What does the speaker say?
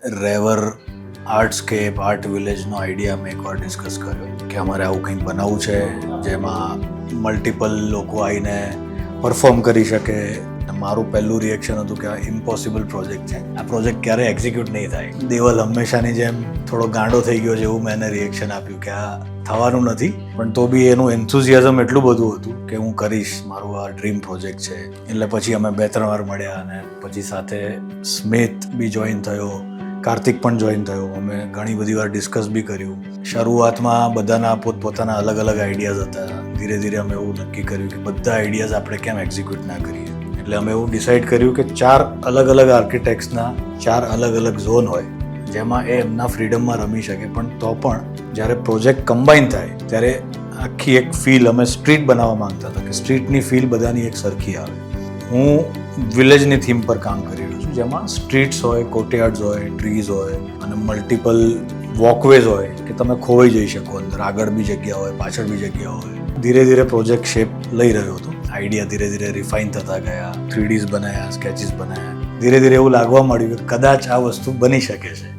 રેવર Artscape art વિલેજનો idea અમે એકવાર discuss કર્યો કે અમારે આવું કંઈક બનાવવું છે જેમાં મલ્ટિપલ લોકો આવીને પરફોર્મ કરી શકે. મારું પહેલું રિએક્શન હતું કે આ ઇમ્પોસિબલ પ્રોજેક્ટ છે, આ પ્રોજેક્ટ ક્યારે એક્ઝિક્યુટ નહીં થાય. દેવલ હંમેશાની જેમ થોડો ગાંડો થઈ ગયો છે એવું મેં એને રિએક્શન આપ્યું કે આ થવાનું નથી, પણ તો બી એનું એન્થુઝિયાઝમ એટલું બધું હતું કે હું કરીશ, મારું આ ડ્રીમ પ્રોજેક્ટ છે. એટલે પછી અમે 2-3 વાર મળ્યા અને પછી સાથે સ્મિત બી જોઈન થયો, કાર્તિક પણ જોઈન થયો. અમે ઘણી બધી વાર ડિસ્કસ બી કર્યું. શરૂઆતમાં બધાના પોતપોતાના અલગ અલગ આઈડિયાઝ હતા. ધીરે ધીરે અમે એવું નક્કી કર્યું કે બધા આઈડિયાઝ આપણે કેમ એક્ઝિક્યુટ ના કરીએ. એટલે અમે એવું ડિસાઇડ કર્યું કે 4 અલગ અલગ આર્કિટેક્ટ્સના 4 અલગ અલગ ઝોન હોય જેમાં એ એમના ફ્રીડમમાં રમી શકે, પણ તો પણ જ્યારે પ્રોજેક્ટ કમ્બાઈન થાય ત્યારે આખી એક ફીલ અમે સ્ટ્રીટ બનાવવા માંગતા હતા કે સ્ટ્રીટની ફીલ બધાની એક સરખી આવે. હું વિલેજની થીમ પર કામ કરી રહ્યો છું જેમાં સ્ટ્રીટ્સ હોય, કોર્ટયાર્ડ્સ હોય, ટ્રીઝ હોય અને મલ્ટિપલ વોકવેઝ હોય કે તમે ખોવાઈ જઈ શકો અંદર. આગળ બી જગ્યા હોય, પાછળ બી જગ્યા હોય. ધીરે ધીરે પ્રોજેક્ટ શેપ લઈ રહ્યો હતો. આઈડિયા ધીરે ધીરે રિફાઇન થતા ગયા. 3Ds બનાવ્યા, સ્કેચીસ બનાવ્યા. ધીરે ધીરે એવું લાગવા મળ્યું કે કદાચ આ વસ્તુ બની શકે છે.